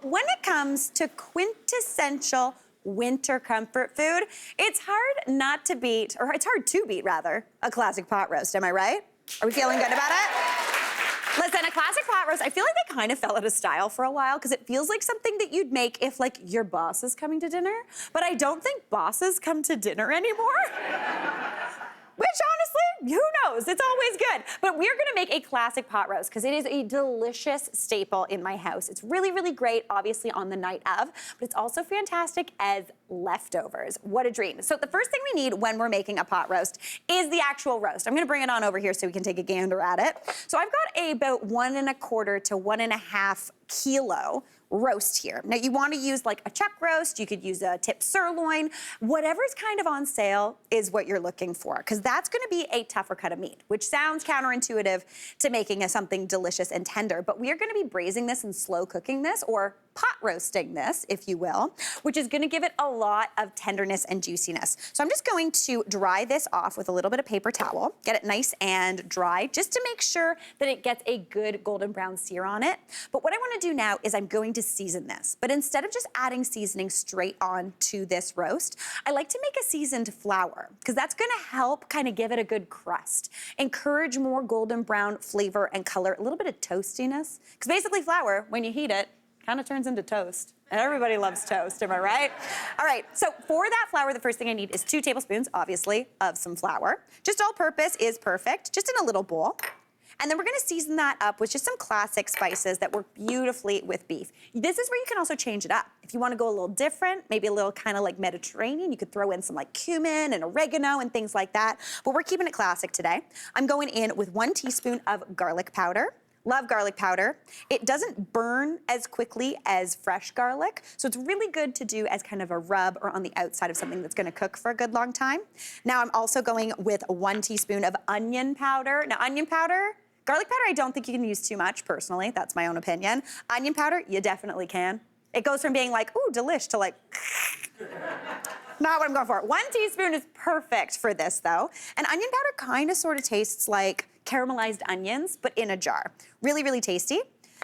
when it comes to quintessential winter comfort food, it's hard not to beat, or it's hard to beat rather, a classic pot roast, am I right? Are we feeling good about it? Listen, a classic pot roast, I feel like they kind of fell out of style for a while because it feels like something that you'd make if like your boss is coming to dinner, but I don't think bosses come to dinner anymore. Which honestly, who knows? It's always good. But we're gonna make a classic pot roast because it is a delicious staple in my house. It's really, really great, obviously on the night of, but it's also fantastic as leftovers. What a dream. So the first thing we need when we're making a pot roast is the actual roast. I'm gonna bring it on over here so we can take a gander at it. So I've got about 1¼ to 1½ kilo roast here. Now you want to use like a chuck roast, you could use a tip sirloin, whatever's kind of on sale is what you're looking for, because that's going to be a tougher cut of meat, which sounds counterintuitive to making something delicious and tender, but we are going to be braising this and slow cooking this, or pot roasting this, if you will, which is going to give it a lot of tenderness and juiciness. So I'm just going to dry this off with a little bit of paper towel, get it nice and dry, just to make sure that it gets a good golden brown sear on it. But what I want to do now is I'm going to season this. But instead of just adding seasoning straight on to this roast, I like to make a seasoned flour, because that's going to help kind of give it a good crust, encourage more golden brown flavor and color, a little bit of toastiness, because basically flour, when you heat it, kind of turns into toast. And everybody loves toast, am I right? All right, so for that flour, the first thing I need is 2 tablespoons, obviously, of some flour. Just all purpose is perfect, just in a little bowl. And then we're gonna season that up with just some classic spices that work beautifully with beef. This is where you can also change it up. If you wanna go a little different, maybe a little kind of like Mediterranean, you could throw in some like cumin and oregano and things like that, but we're keeping it classic today. I'm going in with 1 teaspoon of garlic powder. Love garlic powder. It doesn't burn as quickly as fresh garlic, so it's really good to do as kind of a rub or on the outside of something that's gonna cook for a good long time. Now I'm also going with 1 teaspoon of onion powder. Now onion powder, garlic powder I don't think you can use too much personally, that's my own opinion. Onion powder, you definitely can. It goes from being like, ooh, delish, to like, not what I'm going for. 1 teaspoon is perfect for this though. And onion powder kind of sort of tastes like caramelized onions, but in a jar. Really, really tasty.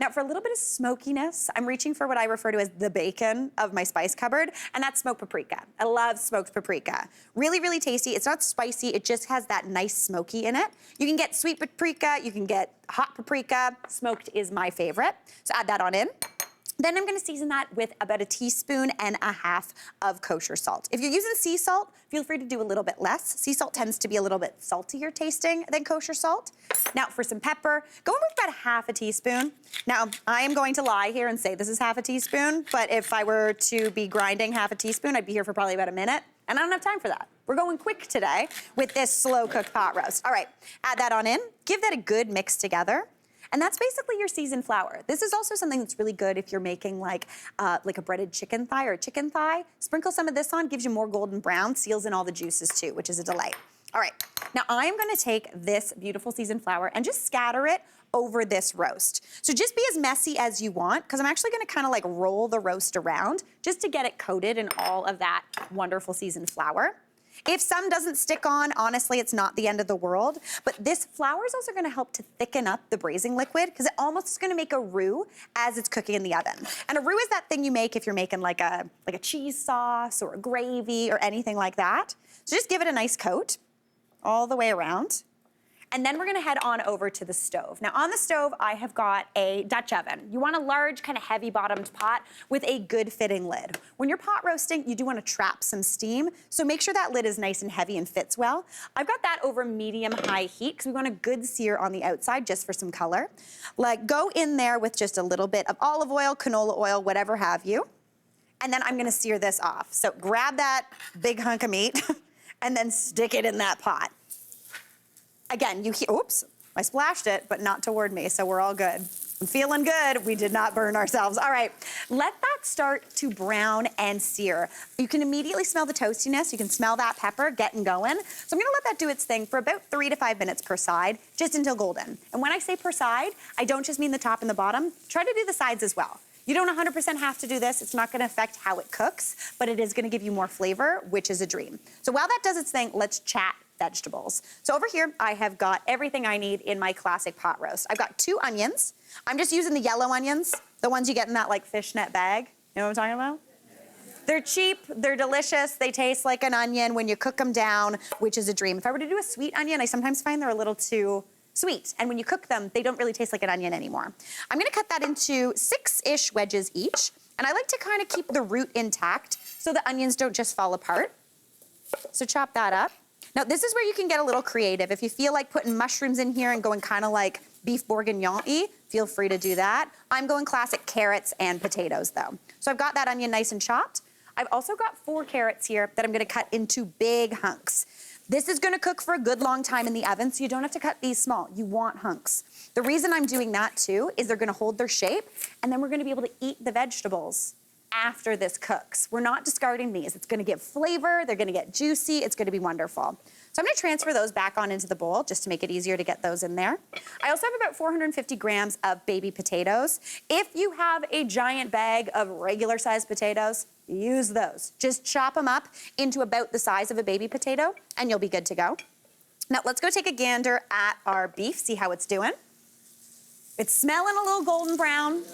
Now for a little bit of smokiness, I'm reaching for what I refer to as the bacon of my spice cupboard, and that's smoked paprika. I love smoked paprika. Really, really tasty. It's not spicy, it just has that nice smoky in it. You can get sweet paprika, you can get hot paprika. Smoked is my favorite, so add that on in. Then I'm gonna season that with about 1.5 teaspoons of kosher salt. If you're using sea salt, feel free to do a little bit less. Sea salt tends to be a little bit saltier tasting than kosher salt. Now for some pepper, going with about 1/2 teaspoon. Now I am going to lie here and say this is 1/2 teaspoon, but if I were to be grinding 1/2 teaspoon, I'd be here for probably about a minute, and I don't have time for that. We're going quick today with this slow cooked pot roast. All right, add that on in, give that a good mix together. And that's basically your seasoned flour. This is also something that's really good if you're making like a breaded chicken thigh or a chicken thigh. Sprinkle some of this on, gives you more golden brown, seals in all the juices too, which is a delight. All right, now I'm gonna take this beautiful seasoned flour and just scatter it over this roast. So just be as messy as you want, because I'm actually gonna kind of like roll the roast around just to get it coated in all of that wonderful seasoned flour. If some doesn't stick on, honestly, it's not the end of the world, but this flour is also gonna help to thicken up the braising liquid, because it almost is gonna make a roux as it's cooking in the oven. And a roux is that thing you make if you're making like a cheese sauce or a gravy or anything like that. So just give it a nice coat all the way around. And then we're gonna head on over to the stove. Now on the stove, I have got a Dutch oven. You want a large, kind of heavy bottomed pot with a good fitting lid. When you're pot roasting, you do wanna trap some steam, so make sure that lid is nice and heavy and fits well. I've got that over medium-high heat, because we want a good sear on the outside just for some color. Like go in there with just a little bit of olive oil, canola oil, whatever have you. And then I'm gonna sear this off. So grab that big hunk of meat and then stick it in that pot. Again, oops, I splashed it, but not toward me, so we're all good. I'm feeling good, we did not burn ourselves. All right, let that start to brown and sear. You can immediately smell the toastiness, you can smell that pepper getting going. So I'm gonna let that do its thing for about 3 to 5 minutes per side, just until golden. And when I say per side, I don't just mean the top and the bottom, try to do the sides as well. You don't 100% have to do this. It's not gonna affect how it cooks, but it is gonna give you more flavor, which is a dream. So while that does its thing, let's chat vegetables. So over here, I have got everything I need in my classic pot roast. I've got 2 onions. I'm just using the yellow onions, the ones you get in that like fishnet bag. You know what I'm talking about? They're cheap, they're delicious, they taste like an onion when you cook them down, which is a dream. If I were to do a sweet onion, I sometimes find they're a little too sweet. And when you cook them, they don't really taste like an onion anymore. I'm gonna cut that into 6-ish wedges each. And I like to kind of keep the root intact so the onions don't just fall apart. So chop that up. Now this is where you can get a little creative. If you feel like putting mushrooms in here and going kind of like beef bourguignon-y, feel free to do that. I'm going classic carrots and potatoes though. So I've got that onion nice and chopped. I've also got 4 carrots here that I'm gonna cut into big hunks. This is gonna cook for a good long time in the oven, so you don't have to cut these small. You want hunks. The reason I'm doing that too is they're gonna hold their shape, and then we're gonna be able to eat the vegetables after this cooks. We're not discarding these. It's gonna give flavor, they're gonna get juicy, it's gonna be wonderful. So I'm gonna transfer those back on into the bowl just to make it easier to get those in there. I also have about 450 grams of baby potatoes. If you have a giant bag of regular sized potatoes, use those. Just chop them up into about the size of a baby potato and you'll be good to go. Now let's go take a gander at our beef, see how it's doing. It's smelling a little golden brown.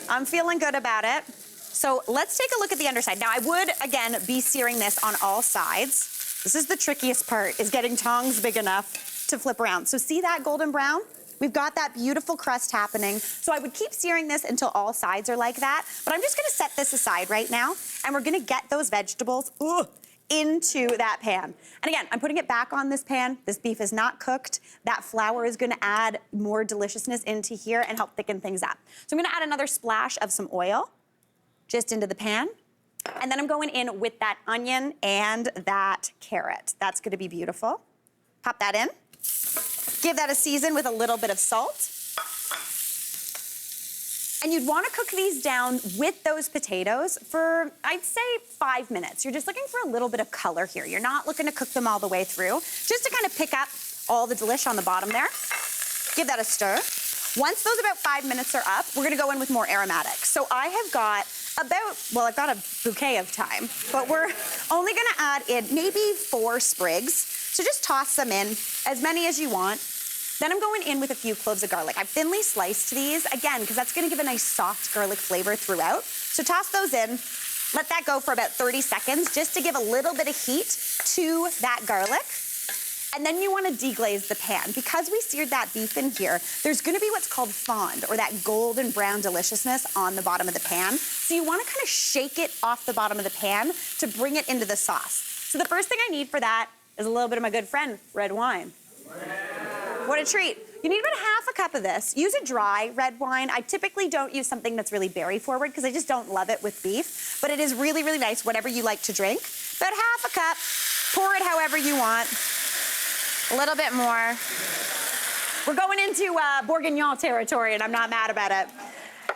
I'm feeling good about it. So let's take a look at the underside. Now I would, again, be searing this on all sides. This is the trickiest part, is getting tongs big enough to flip around. So see that golden brown? We've got that beautiful crust happening. So I would keep searing this until all sides are like that, but I'm just gonna set this aside right now, and we're gonna get those vegetables into that pan. And again, I'm putting it back on this pan. This beef is not cooked. That flour is gonna add more deliciousness into here and help thicken things up. So I'm gonna add another splash of some oil just into the pan. And then I'm going in with that onion and that carrot. That's gonna be beautiful. Pop that in. Give that a season with a little bit of salt. And you'd wanna cook these down with those potatoes for, I'd say, 5 minutes. You're just looking for a little bit of color here. You're not looking to cook them all the way through, just to kind of pick up all the delish on the bottom there. Give that a stir. Once those about 5 minutes are up, we're gonna go in with more aromatics. So I have got I've got a bouquet of thyme, but we're only gonna add in maybe 4 sprigs. So just toss them in, as many as you want. Then I'm going in with a few cloves of garlic. I've thinly sliced these, again, because that's gonna give a nice soft garlic flavor throughout. So toss those in, let that go for about 30 seconds, just to give a little bit of heat to that garlic. And then you wanna deglaze the pan. Because we seared that beef in here, there's gonna be what's called fond, or that golden brown deliciousness on the bottom of the pan. So you wanna kind of shake it off the bottom of the pan to bring it into the sauce. So the first thing I need for that is a little bit of my good friend, red wine. What a treat. You need about half a cup of this. Use a dry red wine. I typically don't use something that's really berry forward because I just don't love it with beef, but it is really, really nice, whatever you like to drink. About half a cup, pour it however you want. A little bit more. We're going into bourguignon territory, and I'm not mad about it.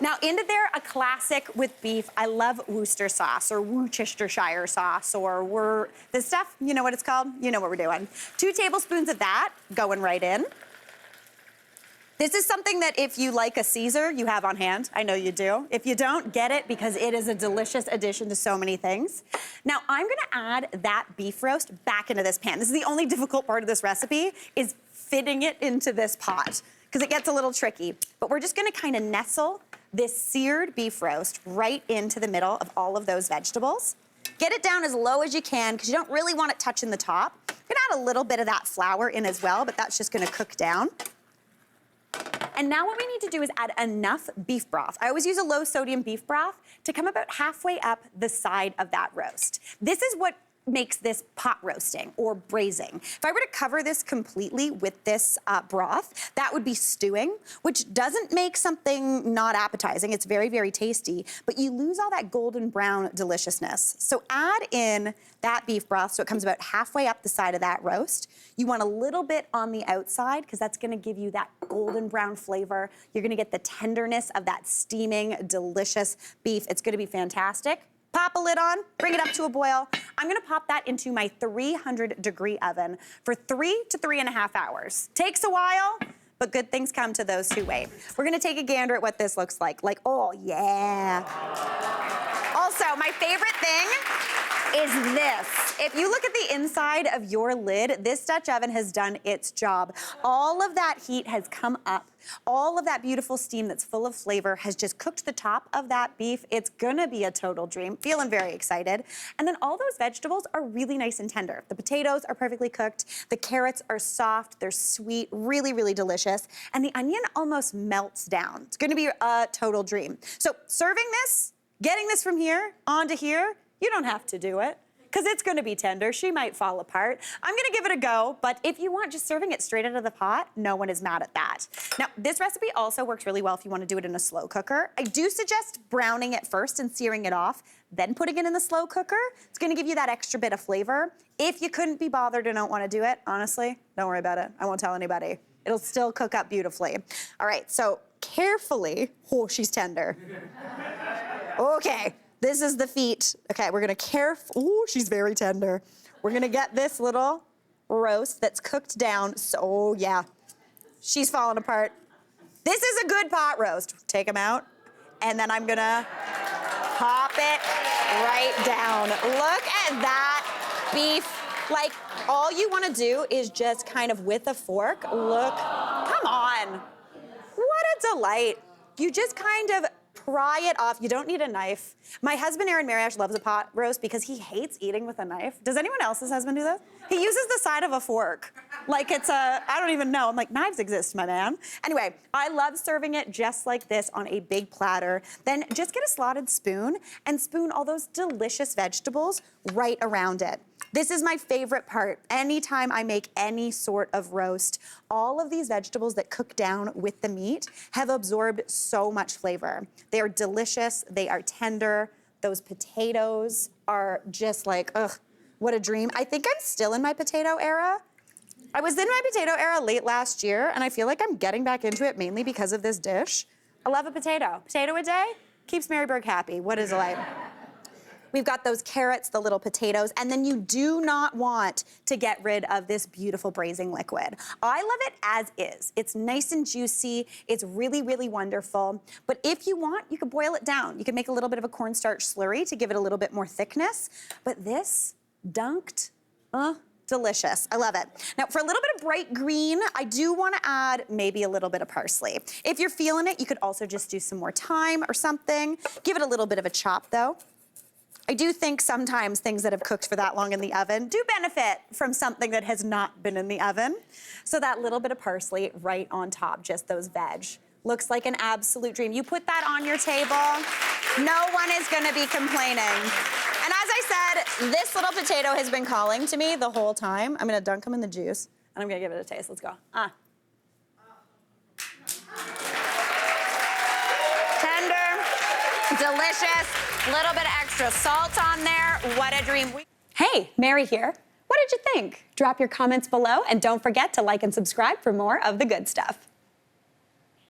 Now, into there, a classic with beef. I love Worcester sauce, or Worcestershire sauce, or this stuff, you know what it's called? You know what we're doing. 2 tablespoons of that going right in. This is something that if you like a Caesar, you have on hand. I know you do. If you don't, get it, because it is a delicious addition to so many things. Now, I'm gonna add that beef roast back into this pan. This is the only difficult part of this recipe, is fitting it into this pot, because it gets a little tricky. But we're just gonna kind of nestle this seared beef roast right into the middle of all of those vegetables. Get it down as low as you can, because you don't really want it touching the top. I'm gonna add a little bit of that flour in as well, but that's just gonna cook down. And now what we need to do is add enough beef broth. I always use a low sodium beef broth to come about halfway up the side of that roast. This is what makes this pot roasting or braising. If I were to cover this completely with this broth, that would be stewing, which doesn't make something not appetizing. It's very, very tasty, but you lose all that golden brown deliciousness. So add in that beef broth so it comes about halfway up the side of that roast. You want a little bit on the outside because that's gonna give you that golden brown flavor. You're gonna get the tenderness of that steaming, delicious beef. It's gonna be fantastic. Pop a lid on, bring it up to a boil. I'm gonna pop that into my 300-degree oven for 3 to 3.5 hours. Takes a while, but good things come to those who wait. We're gonna take a gander at what this looks like. Like, oh yeah. Also, my favorite thing is this. If you look at the inside of your lid, this Dutch oven has done its job. All of that heat has come up. All of that beautiful steam that's full of flavor has just cooked the top of that beef. It's gonna be a total dream. Feeling very excited. And then all those vegetables are really nice and tender. The potatoes are perfectly cooked. The carrots are soft, they're sweet, really, really delicious. And the onion almost melts down. It's gonna be a total dream. So serving this, getting this from here onto here, you don't have to do it, because it's gonna be tender. She might fall apart. I'm gonna give it a go, but if you want just serving it straight out of the pot, no one is mad at that. Now, this recipe also works really well if you wanna do it in a slow cooker. I do suggest browning it first and searing it off, then putting it in the slow cooker. It's gonna give you that extra bit of flavor. If you couldn't be bothered and don't wanna do it, honestly, don't worry about it. I won't tell anybody. It'll still cook up beautifully. All right, so carefully, oh, she's tender. Okay. This is the feet. Okay, we're gonna ooh, she's very tender. We're gonna get this little roast that's cooked down. So, oh yeah, she's falling apart. This is a good pot roast. Take them out, and then I'm gonna pop it right down. Look at that beef. Like, all you wanna do is just kind of with a fork, look, come on. What a delight. You just kind of pry it off. You don't need a knife. My husband, Aaron Mariash, loves a pot roast because he hates eating with a knife. Does anyone else's husband do that? He uses the side of a fork. Like it's I don't even know. I'm like, knives exist, my man. Anyway, I love serving it just like this on a big platter. Then just get a slotted spoon and spoon all those delicious vegetables right around it. This is my favorite part. Anytime I make any sort of roast, all of these vegetables that cook down with the meat have absorbed so much flavor. They are delicious, they are tender. Those potatoes are just like, ugh, what a dream. I think I'm still in my potato era. I was in my potato era late last year, and I feel like I'm getting back into it mainly because of this dish. I love a potato. Potato a day keeps Mary Berg happy. What is life? We've got those carrots, the little potatoes, and then you do not want to get rid of this beautiful braising liquid. I love it as is. It's nice and juicy. It's really, really wonderful. But if you want, you can boil it down. You can make a little bit of a cornstarch slurry to give it a little bit more thickness. But this, dunked, delicious. I love it. Now, for a little bit of bright green, I do want to add maybe a little bit of parsley. If you're feeling it, you could also just do some more thyme or something. Give it a little bit of a chop, though. I do think sometimes things that have cooked for that long in the oven do benefit from something that has not been in the oven. So that little bit of parsley right on top, just those veg. Looks like an absolute dream. You put that on your table, no one is gonna be complaining. And as I said, this little potato has been calling to me the whole time. I'm gonna dunk him in the juice, and I'm gonna give it a taste. Let's go. Tender, delicious. Little bit of extra salt on there. What a dream. Hey, Mary here. What did you think? Drop your comments below, and don't forget to like and subscribe for more of the good stuff.